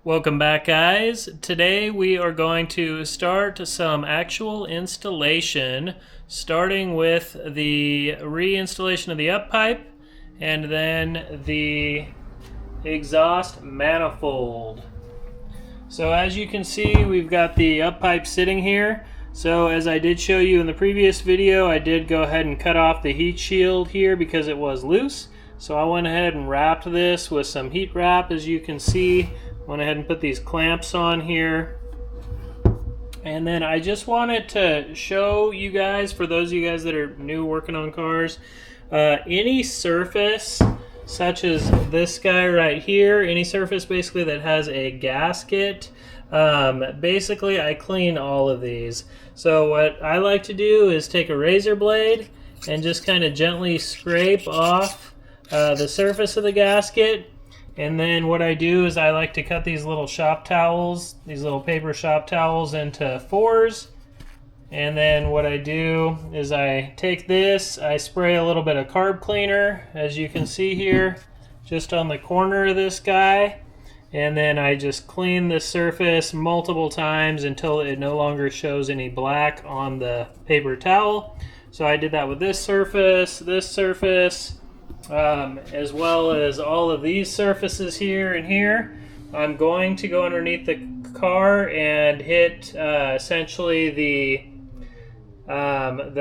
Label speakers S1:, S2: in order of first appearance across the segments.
S1: Welcome back, guys. Today we are going to start some actual installation, starting with the reinstallation of the up pipe and then the exhaust manifold. So as you can see, we've got the up pipe sitting here. So as I did show you in the previous video, I did go ahead and cut off the heat shield here because it was loose. So I went ahead and wrapped this with some heat wrap, as you can see. Went ahead and put these clamps on here. And then I just wanted to show you guys, for those of you guys that are new working on cars, any surface such as this guy right here, any surface basically that has a gasket, basically I clean all of these. So what I like to do is take a razor blade and just kind of gently scrape off the surface of the gasket. And then what I do is I like to cut these little shop towels, these little paper shop towels, into fours. And then what I do is I take this, I spray a little bit of carb cleaner, as you can see here, just on the corner of this guy. And then I just clean the surface multiple times until it no longer shows any black on the paper towel. So I did that with this surface, as well as all of these surfaces here and here. I'm going to go underneath the car and hit essentially the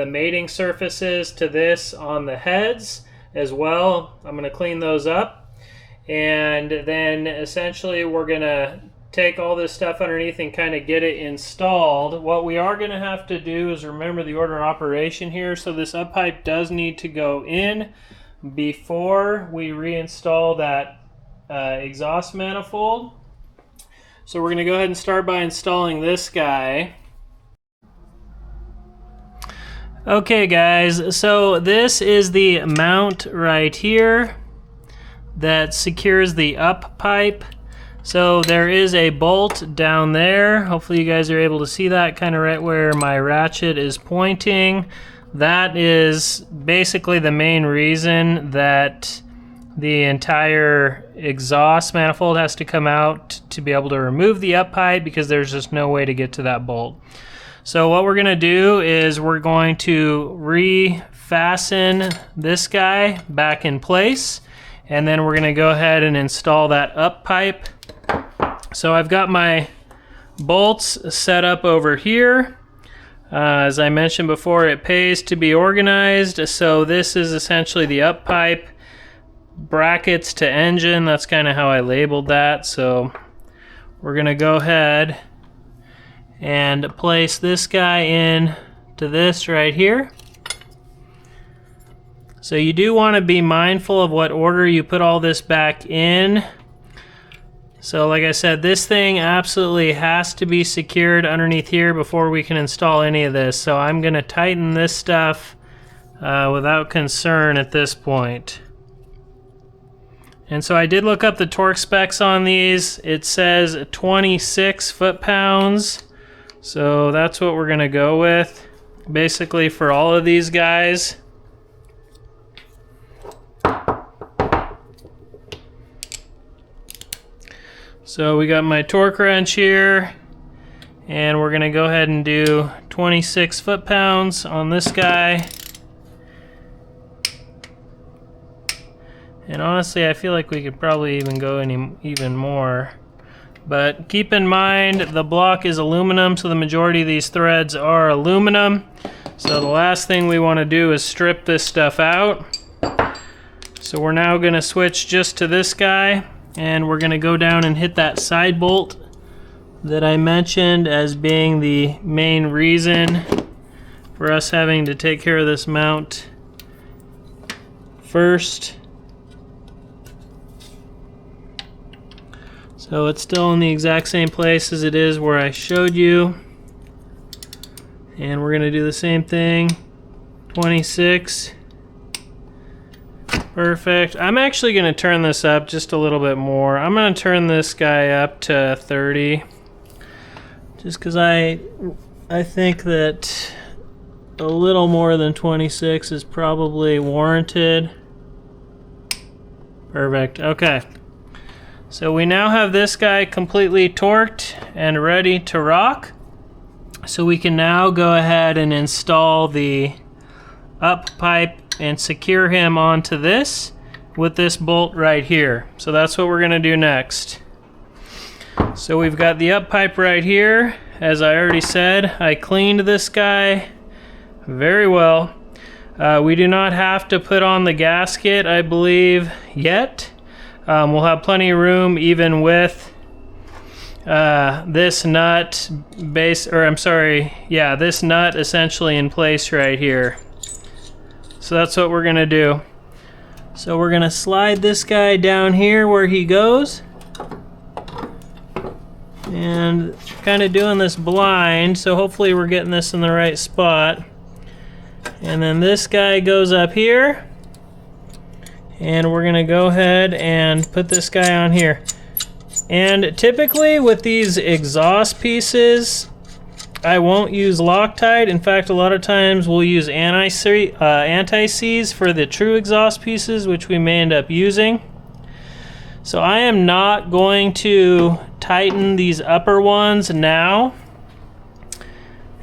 S1: mating surfaces to this on the heads as well. I'm going to clean those up, and then essentially we're going to take all this stuff underneath and kind of get it installed. What we are going to have to do is remember the order of operation here. So this up pipe does need to go in before we reinstall that exhaust manifold. So we're going to go ahead and start by installing this guy. Okay guys, so this is the mount right here that secures the up pipe. So there is a bolt down there. Hopefully you guys are able to see that kind of right where my ratchet is pointing. That is basically the main reason that the entire exhaust manifold has to come out to be able to remove the up pipe, because there's just no way to get to that bolt. So what we're going to do is we're going to re-fasten this guy back in place, and then we're going to go ahead and install that up pipe. So I've got my bolts set up over here. As I mentioned before, it pays to be organized. So this is essentially the up pipe, brackets to engine. That's kind of how I labeled that. So we're going to go ahead and place this guy in to this right here. So you do want to be mindful of what order you put all this back in. So like I said, this thing absolutely has to be secured underneath here before we can install any of this. So I'm going to tighten this stuff without concern at this point. And so I did look up the torque specs on these. It says 26 foot-pounds. So that's what we're going to go with, basically, for all of these guys. So we got my torque wrench here, and we're going to go ahead and do 26 foot-pounds on this guy. And honestly, I feel like we could probably even go even more. But keep in mind, the block is aluminum, so the majority of these threads are aluminum. So the last thing we want to do is strip this stuff out. So we're now going to switch just to this guy, and we're going to go down and hit that side bolt that I mentioned as being the main reason for us having to take care of this mount first. So it's still in the exact same place as it is where I showed you. And we're going to do the same thing. 26. Perfect. I'm actually going to turn this up just a little bit more. I'm going to turn this guy up to 30. Just because I think that a little more than 26 is probably warranted. Perfect. Okay. So we now have this guy completely torqued and ready to rock. So we can now go ahead and install the up pipe and secure him onto this with this bolt right here. So that's what we're going to do next. So we've got the up pipe right here. As I already said, I cleaned this guy very well. We do not have to put on the gasket, I believe, yet. We'll have plenty of room even with this nut this nut essentially in place right here. So that's what we're gonna do. So we're gonna slide this guy down here where he goes. And kind of doing this blind, so hopefully we're getting this in the right spot. And then this guy goes up here. And we're gonna go ahead and put this guy on here. And typically with these exhaust pieces, I won't use Loctite. In fact, a lot of times we'll use anti-seize for the true exhaust pieces, which we may end up using. So I am not going to tighten these upper ones now,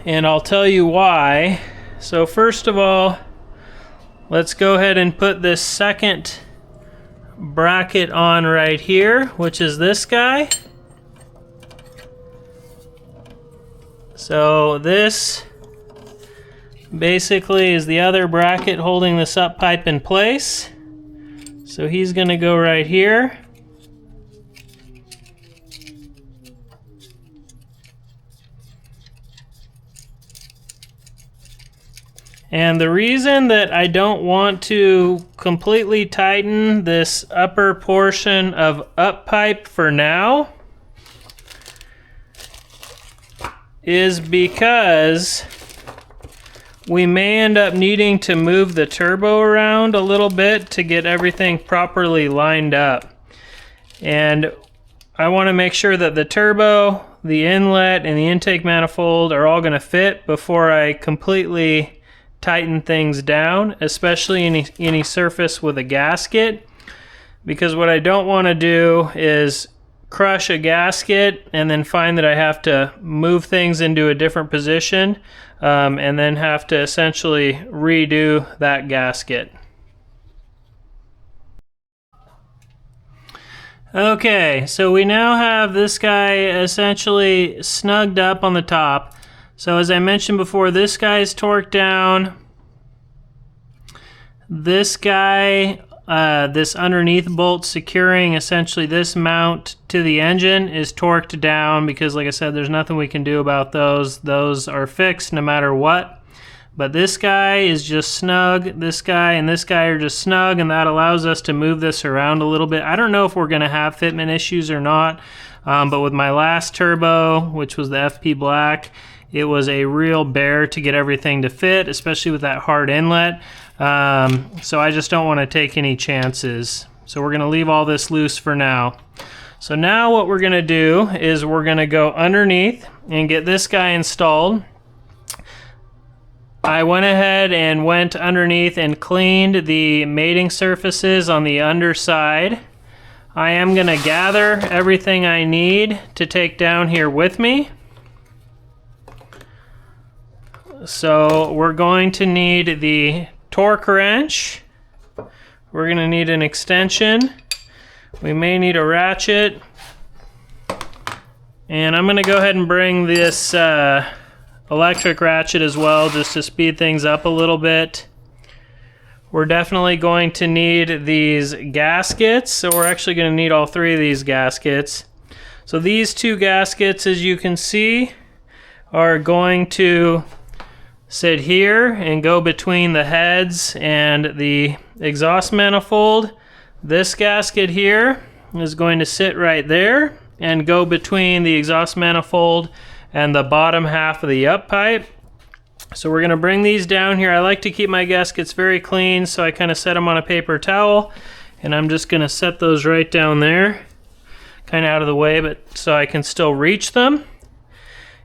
S1: and I'll tell you why. So first of all, let's go ahead and put this second bracket on right here, which is this guy. So this basically is the other bracket holding this up pipe in place. So he's going to go right here. And the reason that I don't want to completely tighten this upper portion of up pipe for now is because we may end up needing to move the turbo around a little bit to get everything properly lined up. And I want to make sure that the turbo, the inlet, and the intake manifold are all going to fit before I completely tighten things down, especially any surface with a gasket, because what I don't want to do is crush a gasket and then find that I have to move things into a different position and then have to essentially redo that gasket. Okay, so we now have this guy essentially snugged up on the top. So as I mentioned before, this guy is torqued down. This guy, this underneath bolt securing essentially this mount to the engine is torqued down because, like I said, there's nothing we can do about those. Those are fixed no matter what. But this guy is just snug. This guy and this guy are just snug, and that allows us to move this around a little bit. I don't know if we're going to have fitment issues or not, but with my last turbo, which was the FP Black, it was a real bear to get everything to fit, especially with that hard inlet. So I just don't want to take any chances. So we're going to leave all this loose for now. So now what we're going to do is we're going to go underneath and get this guy installed. I went ahead and went underneath and cleaned the mating surfaces on the underside. I am going to gather everything I need to take down here with me. So we're going to need the torque wrench. We're going to need an extension. We may need a ratchet. And I'm going to go ahead and bring this electric ratchet as well, just to speed things up a little bit. We're definitely going to need these gaskets, so we're actually going to need all three of these gaskets. So these two gaskets, as you can see, are going to sit here and go between the heads and the exhaust manifold. This gasket here is going to sit right there and go between the exhaust manifold and the bottom half of the up pipe. So we're going to bring these down here. I like to keep my gaskets very clean, so I kind of set them on a paper towel, and I'm just going to set those right down there, kind of out of the way, but so I can still reach them.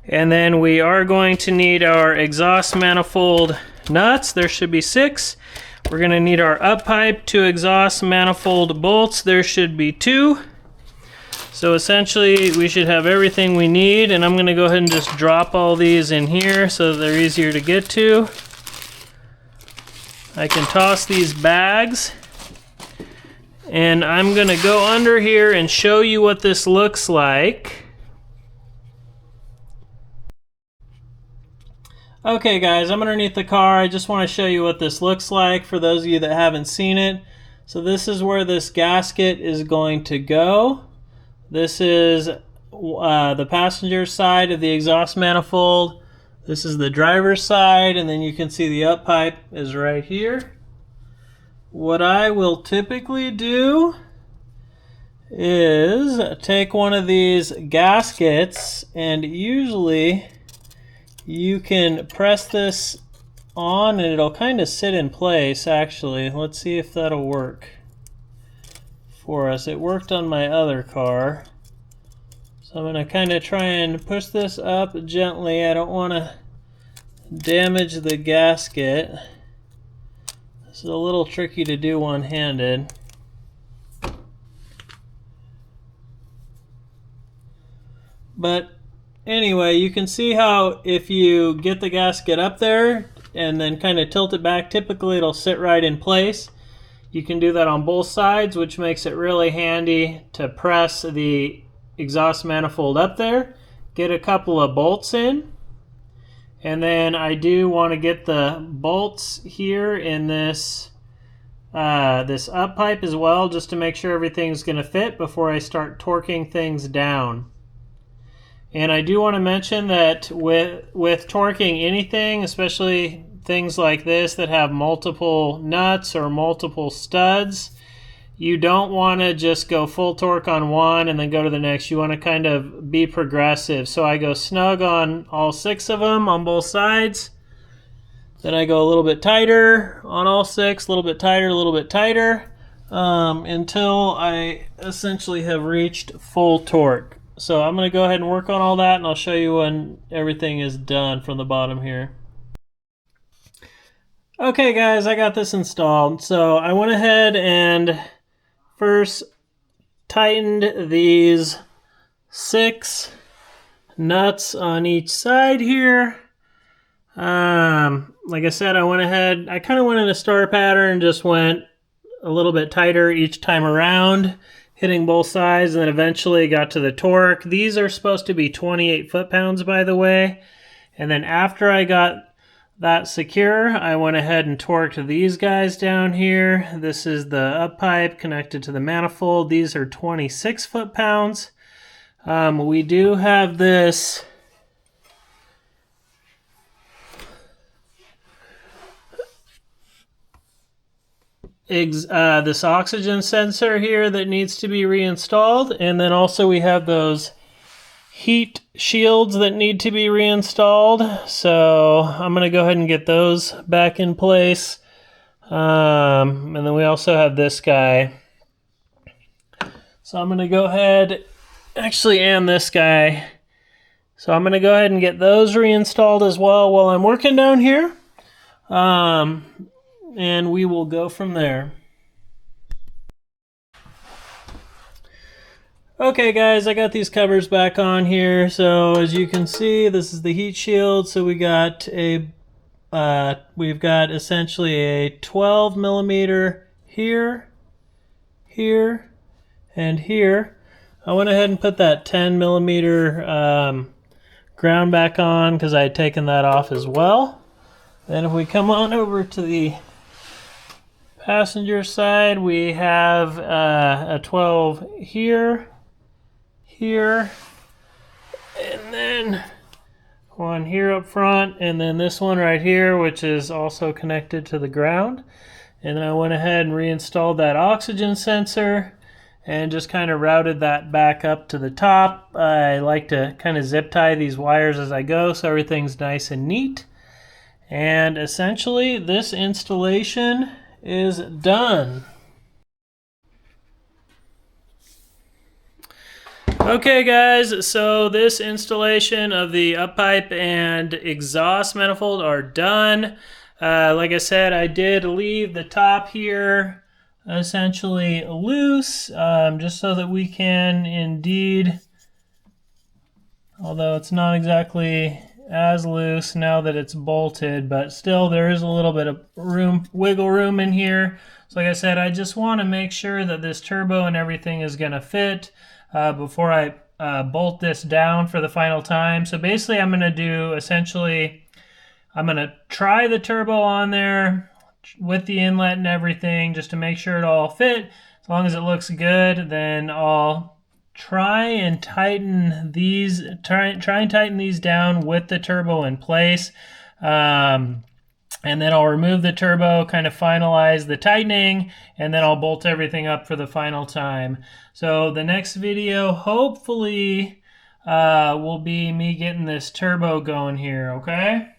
S1: And then we are going to need our exhaust manifold nuts. There should be 6. We're going to need our up pipe to exhaust manifold bolts. There should be 2. So essentially we should have everything we need, and I'm going to go ahead and just drop all these in here so that they're easier to get to. I can toss these bags, and I'm going to go under here and show you what this looks like. Okay guys, I'm underneath the car. I just want to show you what this looks like for those of you that haven't seen it. So this is where this gasket is going to go. This is the passenger side of the exhaust manifold. This is the driver's side, and then you can see the up pipe is right here. What I will typically do is take one of these gaskets, and usually you can press this on and it'll kind of sit in place. Actually, let's see if that'll work for us. It worked on my other car. So I'm going to kind of try and push this up gently. I don't want to damage the gasket. This is a little tricky to do one-handed. But anyway, you can see how if you get the gasket up there and then kind of tilt it back, typically it'll sit right in place. You can do that on both sides, which makes it really handy to press the exhaust manifold up there, get a couple of bolts in, and then I do want to get the bolts here in this this up pipe as well, just to make sure everything's going to fit before I start torquing things down. And I do want to mention that with torquing anything, especially things like this that have multiple nuts or multiple studs, you don't want to just go full torque on one and then go to the next. You want to kind of be progressive. So I go snug on all 6 of them on both sides. Then I go a little bit tighter on all 6, a little bit tighter, until I essentially have reached full torque. So I'm going to go ahead and work on all that, and I'll show you when everything is done from the bottom here. Okay guys, I got this installed. So I went ahead and first tightened these 6 nuts on each side here. Like I said, I went ahead, I kind of went in a star pattern, just went a little bit tighter each time around, hitting both sides, and then eventually got to the torque. These are supposed to be 28 foot-pounds, by the way. And then after I got that secure, I went ahead and torqued these guys down here. This is the up pipe connected to the manifold. These are 26 foot-pounds. We do have this this oxygen sensor here that needs to be reinstalled, and then also we have those heat shields that need to be reinstalled. So I'm going to go ahead and get those back in place. And then we also have this guy. So I'm going to go ahead, actually, and this guy. So I'm going to go ahead and get those reinstalled as well while I'm working down here. And we will go from there. Okay guys, I got these covers back on here. So as you can see, this is the heat shield. So we got a we've got essentially a 12 millimeter here, here, and here. I went ahead and put that 10 millimeter ground back on because I had taken that off as well. Then if we come on over to the passenger side, we have a 12 here, here, and then one here up front, and then this one right here, which is also connected to the ground. And then I went ahead and reinstalled that oxygen sensor and just kind of routed that back up to the top. I like to kind of zip tie these wires as I go so everything's nice and neat. And essentially this installation is done. Okay guys, so this installation of the up pipe and exhaust manifold are done. Like I said, I did leave the top here essentially loose, just so that we can indeed, although it's not exactly as loose now that it's bolted, but still there is a little bit of wiggle room in here. So like I said, I just want to make sure that this turbo and everything is going to fit before I bolt this down for the final time. So basically I'm going to do essentially, I'm going to try the turbo on there with the inlet and everything just to make sure it all fit. As long as it looks good, then I'll try and tighten these down with the turbo in place. And then I'll remove the turbo, kind of finalize the tightening, and then I'll bolt everything up for the final time. So the next video hopefully will be me getting this turbo going here, okay?